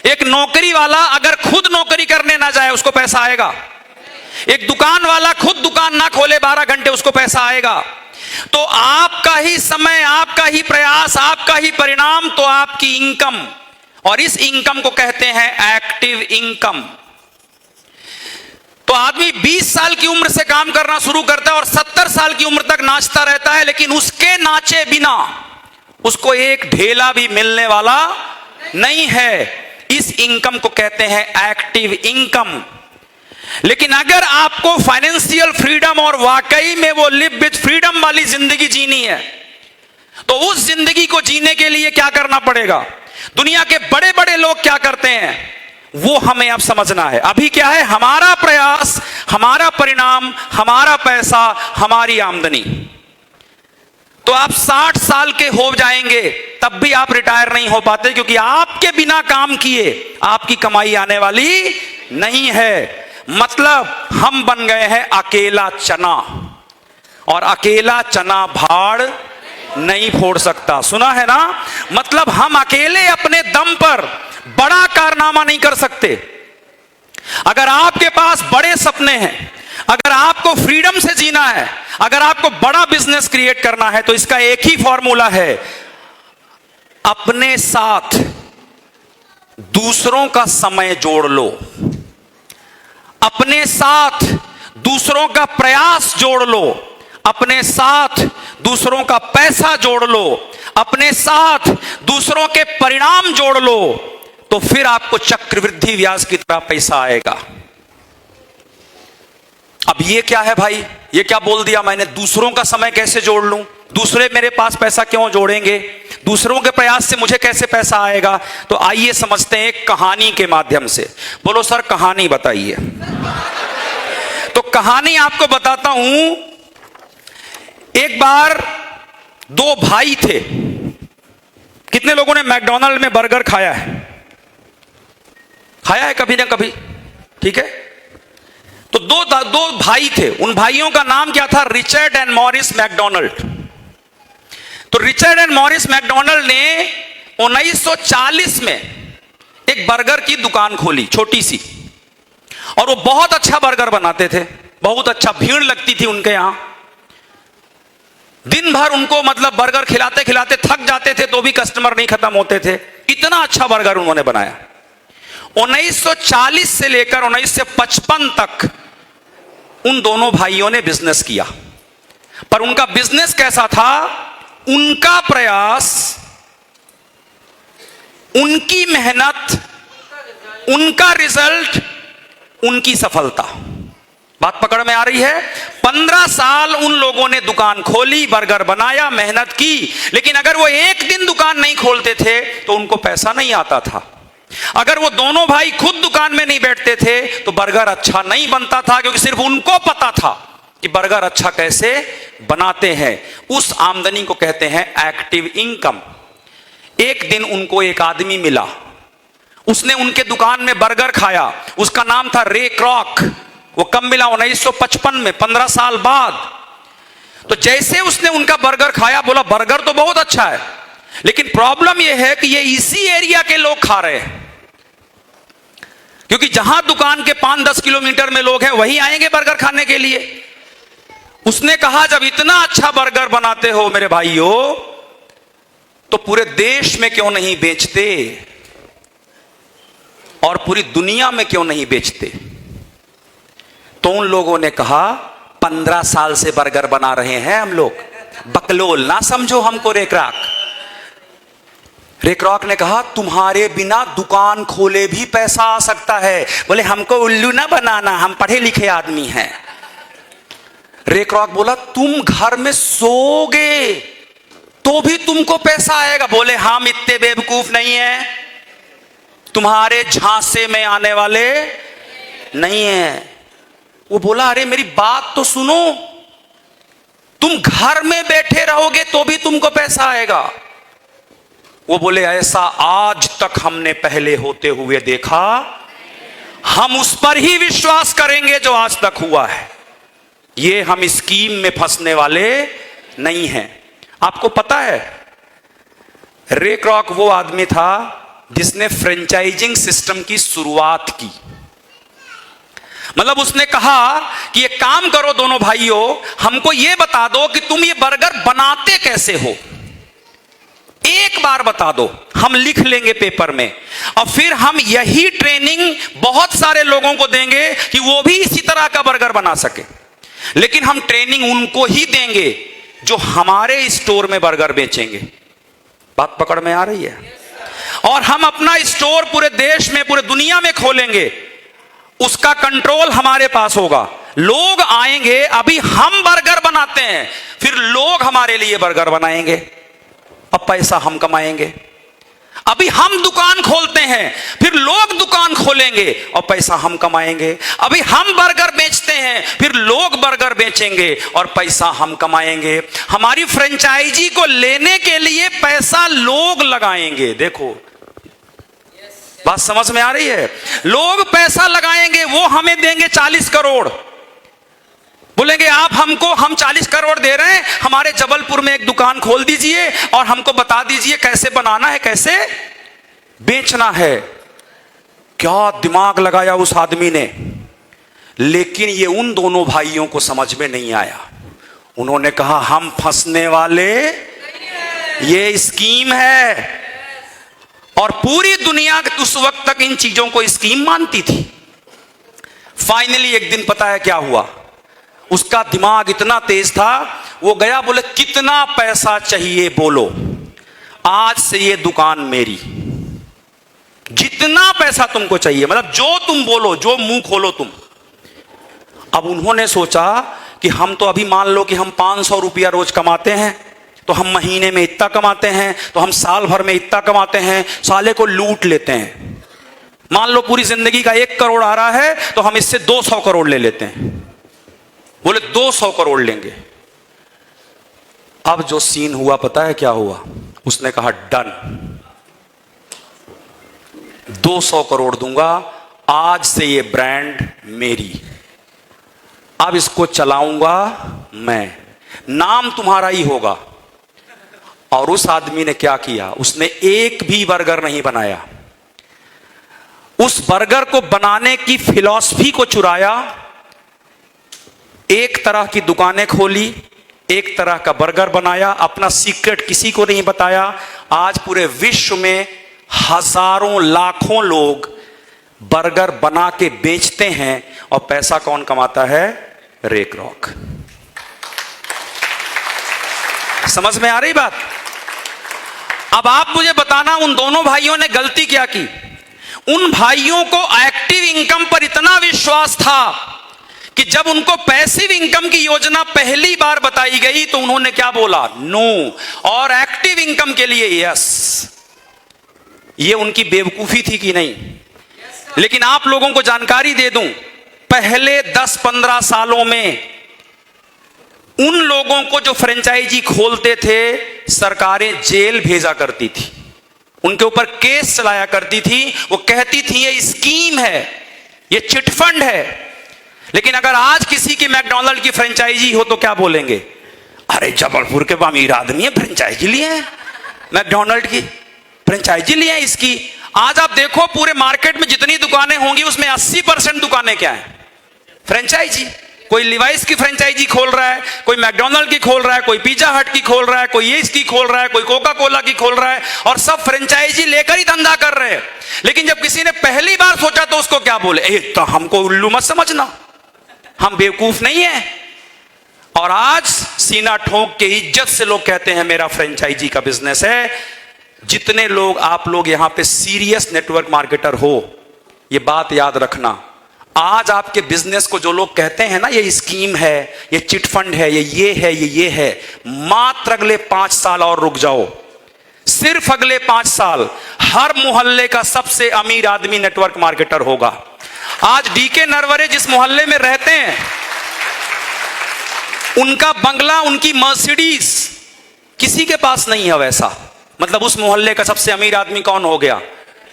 एक नौकरी वाला अगर खुद नौकरी करने ना जाए उसको पैसा आएगा। एक दुकान वाला खुद दुकान ना खोले 12 घंटे उसको पैसा आएगा। तो आपका ही समय, आपका ही प्रयास, आपका ही परिणाम तो आपकी इनकम, और इस इनकम को कहते हैं एक्टिव इनकम। तो आदमी 20 साल की उम्र से काम करना शुरू करता है और 70 साल की उम्र तक नाचता रहता है, लेकिन उसके नाचे बिना उसको एक ढेला भी मिलने वाला नहीं है। इस इनकम को कहते हैं एक्टिव इनकम। लेकिन अगर आपको फाइनेंशियल फ्रीडम और वाकई में वो लिव विद फ्रीडम वाली जिंदगी जीनी है, तो उस जिंदगी को जीने के लिए क्या करना पड़ेगा? दुनिया के बड़े बड़े लोग क्या करते हैं वो हमें अब समझना है। अभी क्या है? हमारा प्रयास, हमारा परिणाम, हमारा पैसा, हमारी आमदनी। तो आप 60 साल के हो जाएंगे तब भी आप रिटायर नहीं हो पाते, क्योंकि आपके बिना काम किए आपकी कमाई आने वाली नहीं है। मतलब हम बन गए हैं अकेला चना, और अकेला चना भाड़ नहीं फोड़ सकता। सुना है ना? मतलब हम अकेले अपने दम पर बड़ा कारनामा नहीं कर सकते। अगर आपके पास बड़े सपने हैं, अगर आपको फ्रीडम से जीना है, अगर आपको बड़ा बिजनेस क्रिएट करना है, तो इसका एक ही फॉर्मूला है, अपने साथ दूसरों का समय जोड़ लो, अपने साथ दूसरों का प्रयास जोड़ लो, अपने साथ दूसरों का पैसा जोड़ लो, अपने साथ दूसरों के परिणाम जोड़ लो, तो फिर आपको चक्रवृद्धि ब्याज की तरह पैसा आएगा। अब ये क्या है भाई? ये क्या बोल दिया मैंने? दूसरों का समय कैसे जोड़ लूं? दूसरे मेरे पास पैसा क्यों जोड़ेंगे? दूसरों के प्रयास से मुझे कैसे पैसा आएगा? तो आइए समझते हैं एक कहानी के माध्यम से। बोलो सर, कहानी बताइए। तो कहानी आपको बताता हूं। एक बार दो भाई थे। कितने लोगों ने मैकडॉनल्ड में बर्गर खाया है? खाया है कभी ना कभी, ठीक है? तो दो भाई थे। उन भाइयों का नाम क्या था? Richard and Morris McDonald. तो रिचर्ड एंड मॉरिस मैकडॉनल्ड ने 1940 में एक बर्गर की दुकान खोली, छोटी सी, और वो बहुत अच्छा बर्गर बनाते थे, बहुत अच्छा। भीड़ लगती थी उनके यहां। दिन भर उनको मतलब बर्गर खिलाते खिलाते थक जाते थे तो भी कस्टमर नहीं खत्म होते थे। इतना अच्छा बर्गर उन्होंने बनाया। 1940 से लेकर 1955 तक उन दोनों भाइयों ने बिजनेस किया। पर उनका बिजनेस कैसा था? उनका प्रयास, उनकी मेहनत, उनका रिजल्ट, उनकी सफलता। बात पकड़ में आ रही है? 15 साल उन लोगों ने दुकान खोली, बर्गर बनाया, मेहनत की, लेकिन अगर वो एक दिन दुकान नहीं खोलते थे तो उनको पैसा नहीं आता था। अगर वो दोनों भाई खुद दुकान में नहीं बैठते थे तो बर्गर अच्छा नहीं बनता था, क्योंकि सिर्फ उनको पता था कि बर्गर अच्छा कैसे बनाते हैं। उस आमदनी को कहते हैं एक्टिव इनकम। एक दिन उनको एक आदमी मिला, उसने उनके दुकान में बर्गर खाया। उसका नाम था रे क्रॉक। वो कब मिला? 1955 में, 15 साल बाद। तो जैसे उसने उनका बर्गर खाया, बोला बर्गर तो बहुत अच्छा है, लेकिन प्रॉब्लम यह है कि ये इसी एरिया के लोग खा रहे हैं, क्योंकि जहां दुकान के 5-10 किलोमीटर में लोग हैं वही आएंगे बर्गर खाने के लिए। उसने कहा, जब इतना अच्छा बर्गर बनाते हो मेरे भाइयों, तो पूरे देश में क्यों नहीं बेचते और पूरी दुनिया में क्यों नहीं बेचते? तो उन लोगों ने कहा, 15 साल से बर्गर बना रहे हैं हम लोग, बकलोल ना समझो हमको। रे क्रॉक ने कहा, तुम्हारे बिना दुकान खोले भी पैसा आ सकता है। बोले, हमको उल्लू ना बनाना, हम पढ़े लिखे आदमी हैं। रे क्रॉक बोला, तुम घर में सोओगे तो भी तुमको पैसा आएगा। बोले, हम इतने बेवकूफ नहीं हैं, तुम्हारे झांसे में आने वाले नहीं हैं। वो बोला, अरे मेरी बात तो सुनो, तुम घर में बैठे रहोगे तो भी तुमको पैसा आएगा। वो बोले, ऐसा आज तक हमने पहले होते हुए देखा, हम उस पर ही विश्वास करेंगे जो आज तक हुआ है। ये हम स्कीम में फंसने वाले नहीं हैं। आपको पता है, रे क्रॉक वो आदमी था जिसने फ्रेंचाइजिंग सिस्टम की शुरुआत की। मतलब उसने कहा कि एक काम करो दोनों भाइयों, हमको यह बता दो कि तुम ये बर्गर बनाते कैसे हो, एक बार बता दो, हम लिख लेंगे पेपर में, और फिर हम यही ट्रेनिंग बहुत सारे लोगों को देंगे कि वो भी इसी तरह का बर्गर बना सके। लेकिन हम ट्रेनिंग उनको ही देंगे जो हमारे स्टोर में बर्गर बेचेंगे। बात पकड़ में आ रही है? और हम अपना स्टोर पूरे देश में, पूरे दुनिया में खोलेंगे, उसका कंट्रोल हमारे पास होगा। लोग आएंगे, अभी हम बर्गर बनाते हैं, फिर लोग हमारे लिए बर्गर बनाएंगे, अब पैसा हम कमाएंगे। अभी हम दुकान खोलते हैं, फिर लोग दुकान खोलेंगे और पैसा हम कमाएंगे। अभी हम बर्गर बेचते हैं, फिर लोग बर्गर बेचेंगे और पैसा हम कमाएंगे। हमारी फ्रेंचाइजी को लेने के लिए पैसा लोग लगाएंगे। देखो बात समझ में आ रही है? लोग पैसा लगाएंगे, वो हमें देंगे 40 करोड़, बोलेंगे आप हमको, हम 40 करोड़ दे रहे हैं, हमारे जबलपुर में एक दुकान खोल दीजिए और हमको बता दीजिए कैसे बनाना है, कैसे बेचना है। क्या दिमाग लगाया उस आदमी ने। लेकिन ये उन दोनों भाइयों को समझ में नहीं आया। उन्होंने कहा हम फंसने वाले, ये स्कीम है। और पूरी दुनिया उस वक्त तक इन चीजों को स्कीम मानती थी। फाइनली एक दिन पता है क्या हुआ? उसका दिमाग इतना तेज था, वो गया, बोले कितना पैसा चाहिए बोलो, आज से ये दुकान मेरी, जितना पैसा तुमको चाहिए, मतलब जो तुम बोलो, जो मुंह खोलो तुम। अब उन्होंने सोचा कि हम तो अभी मान लो कि हम 500 रुपया रोज कमाते हैं, तो हम महीने में इतना कमाते हैं, तो हम साल भर में इतना कमाते हैं, साले को लूट लेते हैं। मान लो पूरी जिंदगी का 1 करोड़ आ रहा है, तो हम इससे 200 करोड़ ले लेते हैं। बोले 200 करोड़ लेंगे। अब जो सीन हुआ पता है क्या हुआ? उसने कहा डन, 200 करोड़ दूंगा, आज से ये ब्रांड मेरी, अब इसको चलाऊंगा मैं, नाम तुम्हारा ही होगा। और उस आदमी ने क्या किया? उसने एक भी बर्गर नहीं बनाया। उस बर्गर को बनाने की फिलॉसफी को चुराया, एक तरह की दुकानें खोली, एक तरह का बर्गर बनाया, अपना सीक्रेट किसी को नहीं बताया। आज पूरे विश्व में हजारों लाखों लोग बर्गर बना के बेचते हैं, और पैसा कौन कमाता है? Ray Kroc. समझ में आ रही बात? अब आप मुझे बताना, उन दोनों भाइयों ने गलती क्या की? उन भाइयों को एक्टिव इनकम पर इतना विश्वास था कि जब उनको पैसिव इनकम की योजना पहली बार बताई गई तो उन्होंने क्या बोला? नो। और एक्टिव इनकम के लिए यस। ये उनकी बेवकूफी थी कि नहीं? लेकिन आप लोगों को जानकारी दे दूं, पहले 10-15 सालों में उन लोगों को जो फ्रेंचाइजी खोलते थे, सरकारें जेल भेजा करती थी, उनके ऊपर केस चलाया करती थी। वो कहती थी ये स्कीम है, ये चिटफंड है। लेकिन अगर आज किसी की मैकडॉनल्ड की फ्रेंचाइजी हो तो क्या बोलेंगे? अरे जबलपुर के अमीर आदमी है, फ्रेंचाइजी लिए हैं, मैकडॉनल्ड की फ्रेंचाइजी लिए हैं इसकी। आज आप देखो पूरे मार्केट में जितनी दुकानें होंगी उसमें 80% दुकानें क्या है? फ्रेंचाइजी। कोई लिवाइस की फ्रेंचाइजी खोल रहा है, कोई मैकडॉनल्ड की खोल रहा है, कोई पिज्जा हट की खोल रहा है, कोई ये इसकी खोल रहा है, कोई कोका कोला की खोल रहा है, और सब फ्रेंचाइजी लेकर ही धंधा कर रहे हैं। लेकिन जब किसी ने पहली बार सोचा तो उसको क्या बोले? तो हमको उल्लू मत समझना, हम बेवकूफ नहीं है। और आज सीना ठोक के इज्जत से लोग कहते हैं मेरा फ्रेंचाइजी का बिजनेस है। जितने लोग आप लोग यहां पे सीरियस नेटवर्क मार्केटर हो, ये बात याद रखना, आज आपके बिजनेस को जो लोग कहते हैं ना ये स्कीम है, ये चिट फंड है, ये है, ये है, मात्र अगले 5 साल और रुक जाओ। सिर्फ अगले 5 साल हर मोहल्ले का सबसे अमीर आदमी नेटवर्क मार्केटर होगा। आज डीके नरवरे जिस मोहल्ले में रहते हैं, उनका बंगला, उनकी मर्सिडीज किसी के पास नहीं है वैसा। मतलब उस मोहल्ले का सबसे अमीर आदमी कौन हो गया?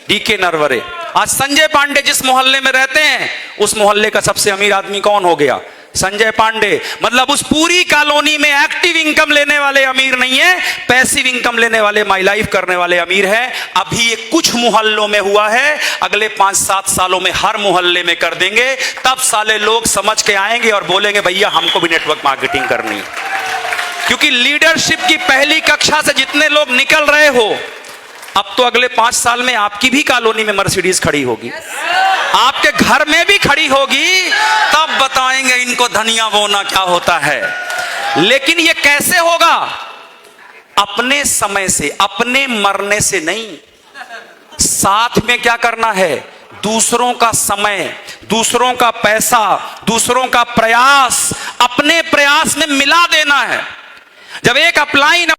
डीके नरवरे। आज संजय पांडे जिस मोहल्ले में रहते हैं, उस मोहल्ले का सबसे अमीर आदमी कौन हो गया? संजय पांडे। मतलब उस पूरी कॉलोनी में एक्टिव इनकम लेने वाले अमीर नहीं है, पैसिव इनकम लेने वाले, माई लाइफ करने वाले अमीर है। अभी ये कुछ मोहल्लों में हुआ है, अगले 5-7 सालों में हर मोहल्ले में कर देंगे। तब साले लोग समझ के आएंगे और बोलेंगे भैया हमको भी नेटवर्क मार्केटिंग करनी है। क्योंकि लीडरशिप की पहली कक्षा से जितने लोग निकल रहे हो, अब तो अगले 5 साल में आपकी भी कॉलोनी में मर्सिडीज खड़ी होगी, आपके घर में भी खड़ी होगी। तब बताएंगे इनको धनिया बोना क्या होता है। लेकिन ये कैसे होगा? अपने समय से, अपने मरने से नहीं। साथ में क्या करना है? दूसरों का समय, दूसरों का पैसा, दूसरों का प्रयास अपने प्रयास में मिला देना है। जब एक अपलाइन